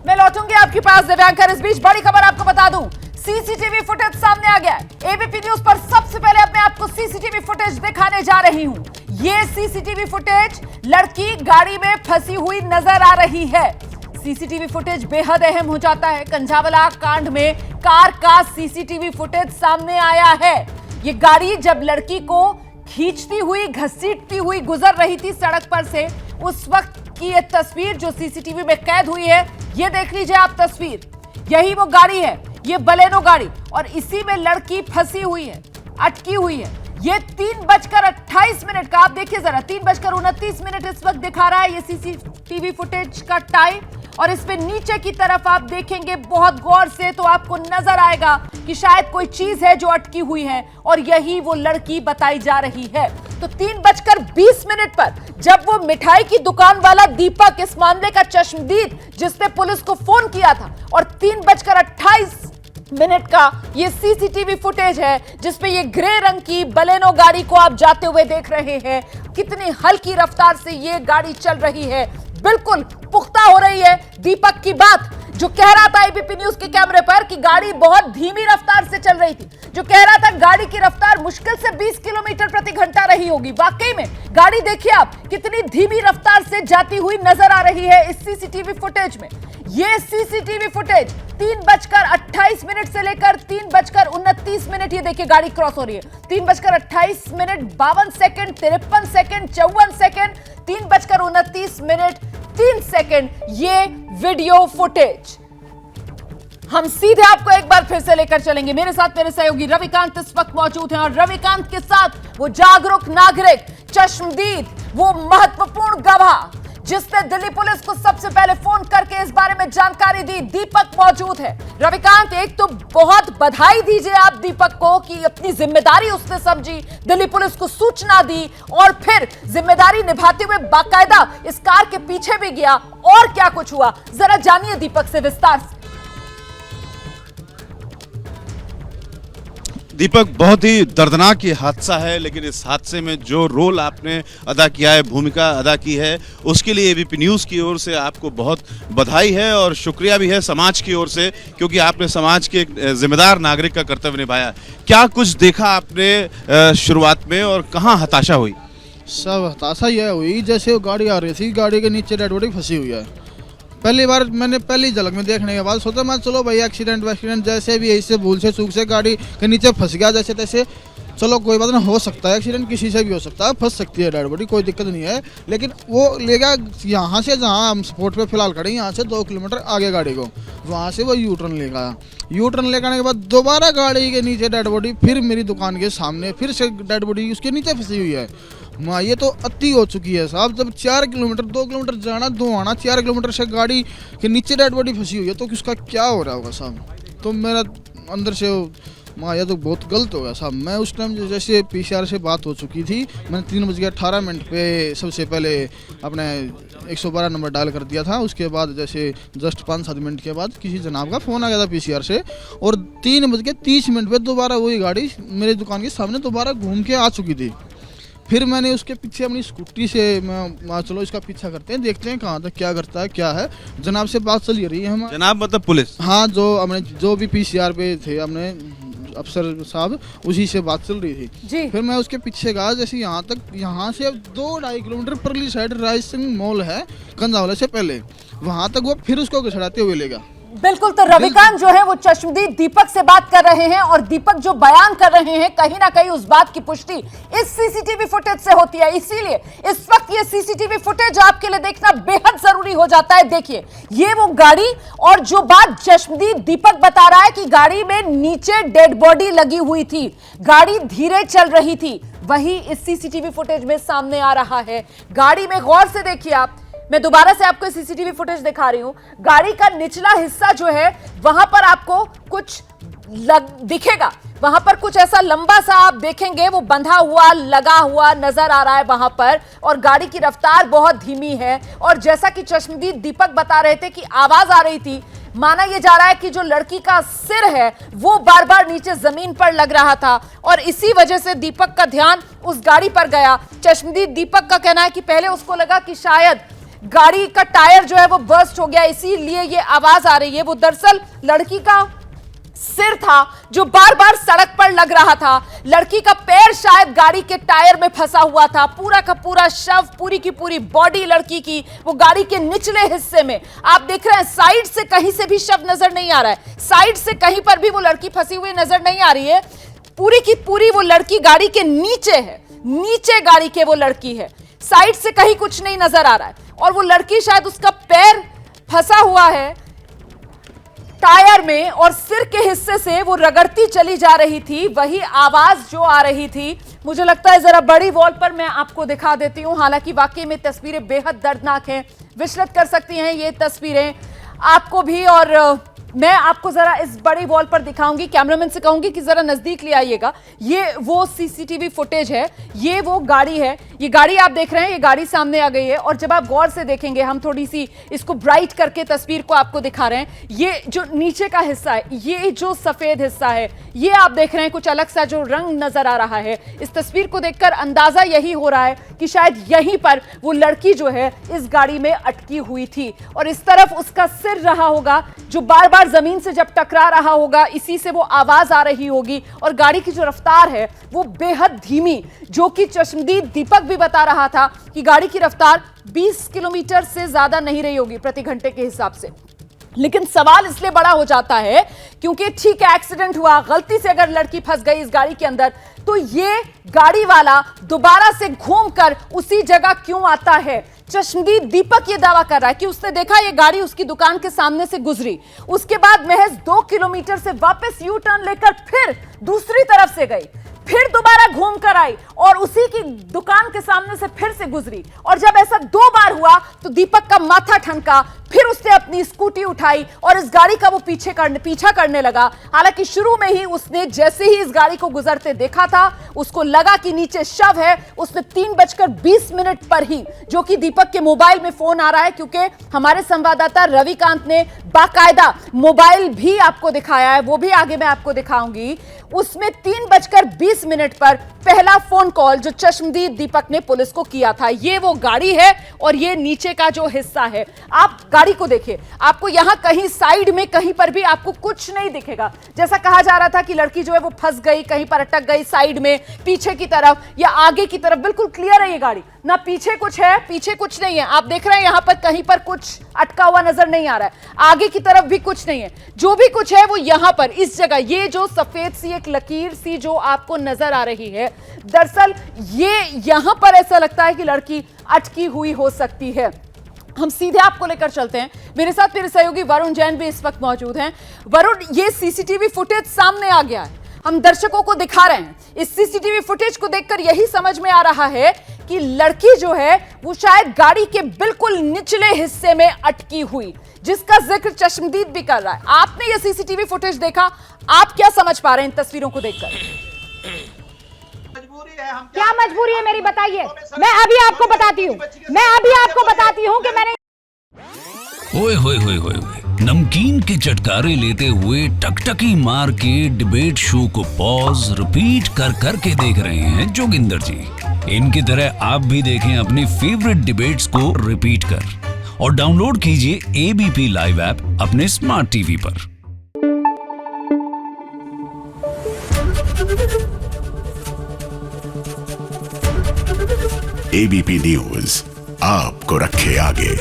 मैं लौटूंगी आपके पास दिव्यांकर। इस बीच बड़ी खबर आपको बता दूं, सीसीटीवी फुटेज सामने आ गया है। एबीपी न्यूज पर सबसे पहले अब मैं आपको सीसीटीवी फुटेज दिखाने जा रही हूं। ये सीसीटीवी फुटेज लड़की गाड़ी में फंसी हुई नजर आ रही है। सीसीटीवी फुटेज बेहद अहम हो जाता है। कंझावला कांड में कार का सीसीटीवी फुटेज सामने आया है। ये गाड़ी जब लड़की को खींचती हुई घसीटती हुई गुजर रही थी सड़क पर से, उस वक्त की ये तस्वीर जो सीसीटीवी में कैद हुई है, ये देख लीजिए आप तस्वीर। यही वो गाड़ी है, ये बलेनो गाड़ी, और इसी में लड़की फंसी हुई है, अटकी हुई है। ये 3:28 का, आप देखिए जरा, 3:29 इस वक्त दिखा रहा है ये सीसीटीवी फुटेज का टाइम। और इस पे नीचे की तरफ आप देखेंगे बहुत गौर से तो आपको नजर आएगा कि शायद कोई चीज है जो अटकी हुई है, और यही वो लड़की बताई जा रही है। तो 3:20 पर जब वो मिठाई की दुकान वाला दीपक, इस मामले का चश्मदीद जिसने पुलिस को फोन किया था, और 3:28 का ये सीसीटीवी फुटेज है जिसपे ये ग्रे रंग की बलेनो गाड़ी को आप जाते हुए देख रहे हैं। कितनी हल्की रफ्तार से ये गाड़ी चल रही है, बिल्कुल पुख्ता हो रही है। दीपक की बात जो कह रहा था एबीपी न्यूज के कैमरे पर कि गाड़ी बहुत धीमी रफ्तार से चल रही थी, जो कह रहा था गाड़ी की रफ्तार मुश्किल से 20 किलोमीटर प्रति घंटा रही होगी, वाकई में गाड़ी देखिए आप कितनी धीमी रफ्तार से जाती हुई नजर आ रही है इस सीसीटीवी फुटेज में। ये सीसीटीवी फुटेज 3:28 से लेकर 3:29, ये देखिए गाड़ी क्रॉस हो रही है। 3:28, 52 सेकंड, 53 सेकंड, 54 सेकंड, 3:29, 3 सेकंड, ये वीडियो फुटेज। हम सीधे आपको एक बार फिर से लेकर चलेंगे। मेरे साथ मेरे सहयोगी रविकांत इस वक्त मौजूद हैं, और रविकांत के साथ वो जागरूक नागरिक, चश्मदीद, वो महत्वपूर्ण गवाह जिसने दिल्ली पुलिस को सबसे पहले फोन करके इस बारे में जानकारी दी, दीपक मौजूद है। रविकांत, एक तो बहुत बधाई दीजिए आप दीपक को कि अपनी जिम्मेदारी उसने समझी, दिल्ली पुलिस को सूचना दी, और फिर जिम्मेदारी निभाते हुए बाकायदा इस कार के पीछे भी गया। और क्या कुछ हुआ, जरा जानिए दीपक से विस्तार से। दीपक, बहुत ही दर्दनाक ये हादसा है, लेकिन इस हादसे में जो रोल आपने अदा किया है, भूमिका अदा की है, उसके लिए एबीपी न्यूज़ की ओर से आपको बहुत बधाई है और शुक्रिया भी है समाज की ओर से, क्योंकि आपने समाज के एक जिम्मेदार नागरिक का कर्तव्य निभाया। क्या कुछ देखा आपने शुरुआत में और कहाँ हताशा हुई? सब हताशा यह हुई जैसे वो गाड़ी आ रही थी, गाड़ी के नीचे डेड बॉडी फंसी हुई है। पहली बार मैंने पहली झलक में देखने के बाद सोचा मैं चलो भाई एक्सीडेंट जैसे भी ऐसे भूल से चूक से गाड़ी के नीचे फंस गया जैसे तैसे, चलो कोई बात नहीं, हो सकता है एक्सीडेंट किसी से भी हो सकता है, फंस सकती है डेड बॉडी, कोई दिक्कत नहीं है। लेकिन वो ले गया यहाँ से, जहाँ हम स्पॉट पे फिलहाल खड़े हैं, यहाँ से 2 किलोमीटर आगे गाड़ी को, वहाँ से वो यू टर्न ले गया। यू टर्न ले जाने के बाद दोबारा गाड़ी के नीचे डेड बॉडी, फिर मेरी दुकान के सामने फिर से डेड बॉडी उसके नीचे फंसी हुई है। माँ, ये तो अति हो चुकी है साहब। जब 4 किलोमीटर 2 किलोमीटर जाना 2 आना, 4 किलोमीटर से गाड़ी के नीचे डेड बॉडी फंसी हुई है, तो उसका क्या हो रहा होगा साहब। तो मेरा अंदर से माँ, यह तो बहुत गलत हो गया साहब। मैं उस टाइम जैसे पीसीआर से बात हो चुकी थी, मैंने 3:18 पे सबसे पहले अपने 112 नंबर डायल कर दिया था। उसके बाद जैसे जस्ट 5-7 मिनट के बाद किसी जनाब का फ़ोन आ गया था पीसीआर से, और 3:30 पे दोबारा वही गाड़ी मेरी दुकान के सामने दोबारा घूम के आ चुकी थी। फिर मैंने उसके पीछे अपनी स्कूटी से मैं चलो इसका पीछा करते हैं, देखते हैं कहाँ तक क्या करता है क्या है। जनाब से बात चल रही है हमारी। जनाब मतलब पुलिस? हाँ, जो भी पीसीआर पे थे हमने अफसर साहब, उसी से बात चल रही थी जी। फिर मैं उसके पीछे गया जैसे यहाँ से 2-2.5 किलोमीटर परली साइड राज सिंह मॉल है कंझावला से पहले, वहाँ तक वो फिर उसको घसड़ाते हुए लेगा। बिल्कुल, तो रविकांत जो है वो चश्मदीद दीपक से बात कर रहे हैं, और दीपक जो बयान कर रहे हैं कहीं ना कहीं उस बात की पुष्टि इस सीसीटीवी फुटेज से होती है। इसीलिए इस वक्त ये सीसीटीवी फुटेज आपके लिए देखना बेहद जरूरी हो जाता है। देखिए, ये वो गाड़ी, और जो बात चश्मदीद दीपक बता रहा है कि गाड़ी में नीचे डेड बॉडी लगी हुई थी, गाड़ी धीरे चल रही थी, वही इस सीसीटीवी फुटेज में सामने आ रहा है। गाड़ी में गौर से देखिए आप, मैं दोबारा से आपको सीसीटीवी फुटेज दिखा रही हूं। गाड़ी का निचला हिस्सा जो है वहां पर आपको कुछ दिखेगा, वहां पर कुछ ऐसा लंबा सा आप देखेंगे वो बंधा हुआ लगा हुआ नजर आ रहा है वहां पर, और गाड़ी की रफ्तार बहुत धीमी है। और जैसा कि चश्मदीद दीपक बता रहे थे कि आवाज आ रही थी, माना यह जा रहा है कि जो लड़की का सिर है वो बार बार नीचे जमीन पर लग रहा था, और इसी वजह से दीपक का ध्यान उस गाड़ी पर गया। चश्मदीद दीपक का कहना है कि पहले उसको लगा कि शायद गाड़ी का टायर जो है वो बर्स्ट हो गया, इसीलिए ये आवाज आ रही है। वो दरअसल लड़की का सिर था जो बार बार सड़क पर लग रहा था। लड़की का पैर शायद गाड़ी के टायर में फंसा हुआ था। पूरा का पूरा शव, पूरी की पूरी बॉडी लड़की की वो गाड़ी के निचले हिस्से में। आप देख रहे हैं साइड से कहीं से भी शव नजर नहीं आ रहा है, साइड से कहीं पर भी वो लड़की फंसी हुई नजर नहीं आ रही है। पूरी की पूरी वो लड़की गाड़ी के नीचे है, नीचे गाड़ी के वो लड़की है, साइड से कहीं कुछ नहीं नजर आ रहा है। और वो लड़की शायद उसका पैर फंसा हुआ है टायर में और सिर के हिस्से से वो रगड़ती चली जा रही थी। वही आवाज जो आ रही थी, मुझे लगता है जरा बड़ी वॉल पर मैं आपको दिखा देती हूं। हालांकि वाकई में तस्वीरें बेहद दर्दनाक हैं, विचलित कर सकती हैं ये तस्वीरें आपको भी। और मैं आपको जरा इस बड़ी वॉल पर दिखाऊंगी, कैमरामैन से कहूंगी कि जरा नजदीक ले आइएगा। ये वो सीसीटीवी फुटेज है, ये वो गाड़ी है। ये गाड़ी आप देख रहे हैं, ये गाड़ी सामने आ गई है। और जब आप गौर से देखेंगे, हम थोड़ी सी इसको ब्राइट करके तस्वीर को आपको दिखा रहे हैं। ये जो नीचे का हिस्सा है, ये जो सफेद हिस्सा है, ये आप देख रहे हैं कुछ अलग सा जो रंग नजर आ रहा है। इस तस्वीर को देखकर अंदाजा यही हो रहा है कि शायद यहीं पर वो लड़की जो है इस गाड़ी में अटकी हुई थी और इस तरफ उसका सिर रहा होगा जो बार बार जमीन से जब टकरा रहा होगा, इसी से वो आवाज आ रही होगी। और गाड़ी की जो रफ्तार है वो बेहद धीमी, जो कि चश्मदीद दीपक भी बता रहा था कि गाड़ी की रफ्तार 20 किलोमीटर से ज्यादा नहीं रही होगी प्रति घंटे के हिसाब से। लेकिन सवाल इसलिए बड़ा हो जाता है क्योंकि ठीक है, एक्सीडेंट हुआ, गलती से अगर लड़की फंस गई इस गाड़ी के अंदर, तो ये गाड़ी वाला दोबारा से घूमकर उसी जगह क्यों आता है? चश्मदीद दीपक ये दावा कर रहा है कि उसने देखा ये गाड़ी उसकी दुकान के सामने से गुजरी, उसके बाद महज 2 किलोमीटर से वापस यू टर्न लेकर फिर दूसरी तरफ से गई, फिर दोबारा घूम कर आई और उसी की दुकान के सामने से फिर से गुजरी। और जब ऐसा 2 बार हुआ तो दीपक का माथा ठनका, फिर उसने अपनी स्कूटी उठाई और इस गाड़ी का वो पीछा करने लगा। हालांकि शुरू में ही उसने जैसे ही इस गाड़ी को गुजरते देखा था, उसको लगा कि नीचे शव है। उसने 3:20 पर ही, जो कि दीपक के मोबाइल में फोन आ रहा है, क्योंकि हमारे संवाददाता रविकांत ने बाकायदा मोबाइल भी आपको दिखाया है, वो भी आगे मैं आपको दिखाऊंगी। उसमें 3:20 पर पहला फोन कॉल जो चश्मदीद दीपक ने पुलिस को किया था। ये वो गाड़ी है और ये नीचे का जो हिस्सा है, आप गाड़ी को देखिए, आपको यहां कहीं साइड में कहीं पर भी आपको कुछ नहीं दिखेगा। जैसा कहा जा रहा था कि लड़की जो है वो फंस गई, कहीं पर अटक गई साइड में, पीछे की तरफ या आगे की तरफ, बिल्कुल क्लियर है ये गाड़ी, ना पीछे कुछ है, पीछे कुछ नहीं है। आप देख रहे हैं यहां पर कहीं पर कुछ अटका हुआ नजर नहीं आ रहा है, आगे की तरफ भी कुछ नहीं है। जो भी कुछ है वो यहां पर इस जगह, ये जो सफेद सी एक लकीर सी जो आपको नजर आ रही है, दरअसल ये यहां पर ऐसा लगता है कि लड़की अटकी हुई हो सकती है। हम सीधे आपको लेकर चलते हैं, मेरे साथ मेरे सहयोगी वरुण जैन भी इस वक्त मौजूद हैं। वरुण, ये सीसीटीवी फुटेज सामने आ गया है, हम दर्शकों को दिखा रहे हैं। इस सीसीटीवी फुटेज को देखकर यही समझ में आ रहा है कि लड़की जो है वो शायद गाड़ी के बिल्कुल निचले हिस्से में अटकी हुई, जिसका जिक्र चश्मदीद भी कर रहा है। आपने ये सीसीटीवी फुटेज देखा, आप क्या समझ पा रहे हैं इन तस्वीरों को देखकर? क्या मजबूरी है मेरी, बताइए। मैं अभी आपको बताती हूँ कि मैंने ओए होए होए होए नमकीन के चटकारे लेते हुए टकटकी मार के डिबेट शो को पॉज रिपीट कर करके देख रहे हैं जोगिंदर जी। इनकी तरह आप भी देखें अपने फेवरेट डिबेट्स को रिपीट कर और डाउनलोड कीजिए एबीपी लाइव ऐप अपने स्मार्ट टीवी पर। एबीपी न्यूज आपको रखे आगे।